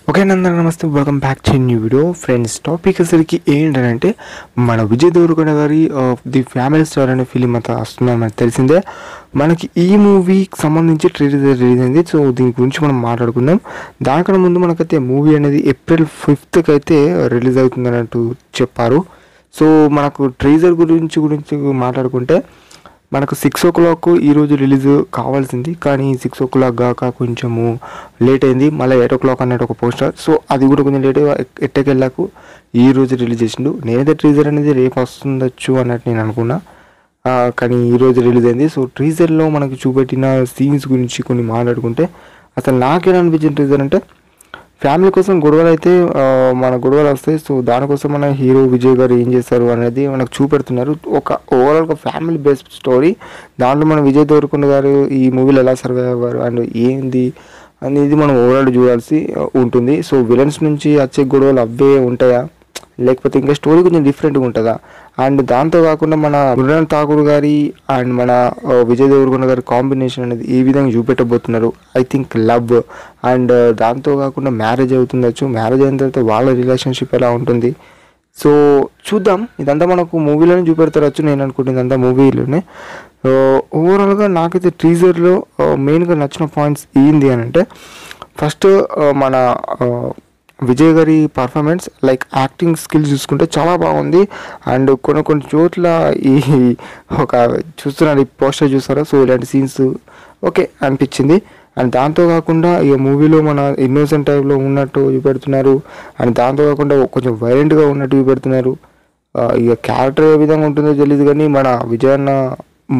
Okay అందరూ నమస్తే, welcome back to new video. Friends, topic అసలుకి ఏంటంటే మన విజయ్ దేవరకొండ గారి ది ఫ్యామిలీ స్టార్ అనే ఫిలిం అంతా వస్తుందని మనకు తెలిసిందే. మనకి ఈ మూవీకి సంబంధించి ట్రైలర్ రిలీజ్ అయింది. సో దీని గురించి మనం మాట్లాడుకుందాం. దానికన్నా ముందు మనకైతే మూవీ అనేది April 5th అయితే రిలీజ్ అవుతుంది అన్నట్టు చెప్పారు. సో మనకు ట్రైలర్ గురించి మాట్లాడుకుంటే మనకు 6 o'clock ఈరోజు రిలీజ్ కావాల్సింది, కానీ 6 o'clock కాక కొంచెము లేట్ అయింది. మళ్ళీ 8 o'clock అన్నట్టు ఒక పోస్టర్. సో అది కూడా కొంచెం లేట్ ఎట్టకెళ్ళాకు ఈరోజు రిలీజ్ చేసిండు. నేనైతే ట్రీజర్ అనేది రేపు వస్తుండొచ్చు అన్నట్టు నేను అనుకున్నా, కానీ ఈరోజు రిలీజ్ అయింది. సో ట్రీజర్లో మనకు చూపెట్టిన సీన్స్ గురించి కొన్ని మాట్లాడుకుంటే అసలు నాకేలా అనిపించిన ట్రీజర్ అంటే ఫ్యామిలీ కోసం గొడవలు అయితే మన గొడవలు వస్తాయి. సో దానికోసం మన హీరో విజయ్ గారు ఏం చేస్తారు అనేది మనకు చూపెడుతున్నారు. ఒక ఓవరాల్గా ఫ్యామిలీ బేస్డ్ స్టోరీ. దాంట్లో మన విజయ్ దేవరకొండ గారు ఈ మూవీలో ఎలా సర్వైవ్ అవ్వారు అండ్ ఏంది అనేది మనం ఓవరాల్ చూడాల్సి ఉంటుంది. సో విలన్స్ నుంచి వచ్చే గొడవలు అవే ఉంటాయా, లేకపోతే ఇంకా స్టోరీ కొంచెం డిఫరెంట్గా ఉంటుందా? అండ్ దాంతో కాకుండా మన మృణాల్ ఠాకూర్ గారి అండ్ మన విజయ్ దేవరకొండ గారి కాంబినేషన్ అనేది ఏ విధంగా చూపెట్టబోతున్నారు. ఐ థింక్ లవ్ అండ్ దాంతో కాకుండా మ్యారేజ్ అవుతుండొచ్చు. మ్యారేజ్ అయిన తర్వాత వాళ్ళ రిలేషన్షిప్ ఎలా ఉంటుంది. సో చూద్దాం. ఇదంతా మనకు మూవీలోనే చూపెడతారచ్చు నేను అనుకుంటుంది, ఇదంతా మూవీలోనే. ఓవరాల్గా నాకైతే టీజర్లో మెయిన్గా నచ్చిన పాయింట్స్ ఏంది అని అంటే, ఫస్ట్ మన విజయ్ గారి పర్ఫార్మెన్స్, లైక్ యాక్టింగ్ స్కిల్స్ చూసుకుంటే చాలా బాగుంది. అండ్ కొన్ని చోట్ల ఈ ఒక చూస్తున్నారు, ఈ పోస్టర్ చూస్తారా, సో ఇలాంటి సీన్స్ ఓకే అనిపించింది. అండ్ దాంతో కాకుండా ఈ మూవీలో మన ఇన్నోసెంట్ టైప్లో ఉన్నట్టు చూపెడుతున్నారు. అండ్ దాంతో కాకుండా కొంచెం వైలెంట్గా ఉన్నట్టు చూపెడుతున్నారు. ఇక క్యారెక్టర్ ఏ విధంగా ఉంటుందో తెలియదు, కానీ మన విజయ్ అన్న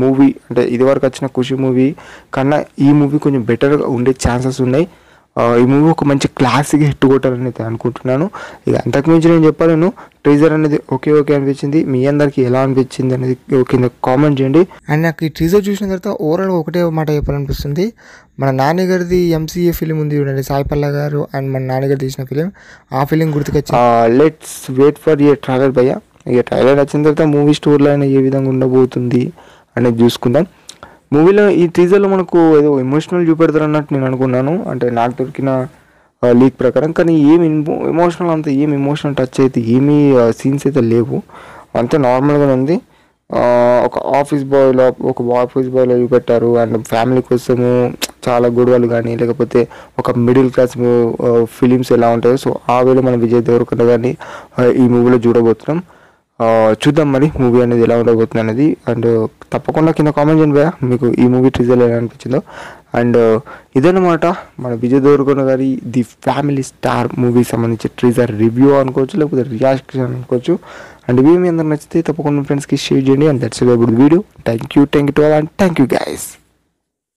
మూవీ అంటే ఇదివరకు వచ్చిన ఖుషి మూవీ కన్నా ఈ మూవీ కొంచెం బెటర్గా ఉండే ఛాన్సెస్ ఉన్నాయి. ఈ మూవీ ఒక మంచి క్లాసిక్ హిట్ కొట్టాలని అయితే అనుకుంటున్నాను. ఇక అంతకుమించి నేను చెప్పాను, ట్రీజర్ అనేది ఓకే అనిపించింది. మీ అందరికి ఎలా అనిపించింది అనేది కింద కామెంట్ చేయండి. అండ్ నాకు ఈ ట్రీజర్ చూసిన తర్వాత ఓవరాల్గా ఒకటే మాట చెప్పాలనిపిస్తుంది. మన నాని గారిది MCA ఫిలిం ఉంది చూడండి, సాయి పల్లవి గారు అండ్ మన నాని గారు తీసిన ఫిలిం, ఆ ఫిలిం గుర్తుకొచ్చి let's wait for a trailer భయ్యా. ఇక ట్రైలర్ వచ్చిన తర్వాత మూవీ స్టోరీలో అయినా ఏ విధంగా ఉండబోతుంది అనేది చూసుకుందాం. మూవీలో ఈ టీజర్లో మనకు ఏదో ఎమోషనల్ చూపెడతారు అన్నట్టు నేను అనుకున్నాను, అంటే నాకు దొరికిన లీక్ ప్రకారం. కానీ ఏమి ఎమోషనల్ అంత ఏమి ఎమోషనల్ టచ్ అయితే ఏమీ సీన్స్ అయితే లేవు, అంతే నార్మల్గానే ఉంది. ఒక ఆఫీస్ బాయ్లో చూపెట్టారు. అండ్ ఫ్యామిలీ కోసము చాలా గొడవలు కానీ, లేకపోతే ఒక మిడిల్ క్లాస్ ఫిలిమ్స్ ఎలా ఉంటాయో, సో ఆ వేళ మనం విజయ్ దేవరకొండ గారిని ఈ మూవీలో చూడబోతున్నాం. చూద్దాం మరి మూవీ అనేది ఎలా ఉండబోతుంది అనేది. అండ్ తప్పకుండా కింద కామెంట్ చేయండి భయ్యా, మీకు ఈ మూవీ ట్రీజర్ ఎలా అనిపించిందో. అండ్ ఇదన్నమాట మన విజయ్ దేవరకొండ గారి ది ఫ్యామిలీ స్టార్ మూవీకి సంబంధించి ట్రీజర్ రివ్యూ అనుకోవచ్చు, లేకపోతే రియాక్షన్ అనుకోవచ్చు. అండ్ ఇవి మీ అందరికి నచ్చితే తప్పకుండా ఫ్రెండ్స్కి షేర్ చేయండి. And that's about the video. Thank you to all and thank you guys.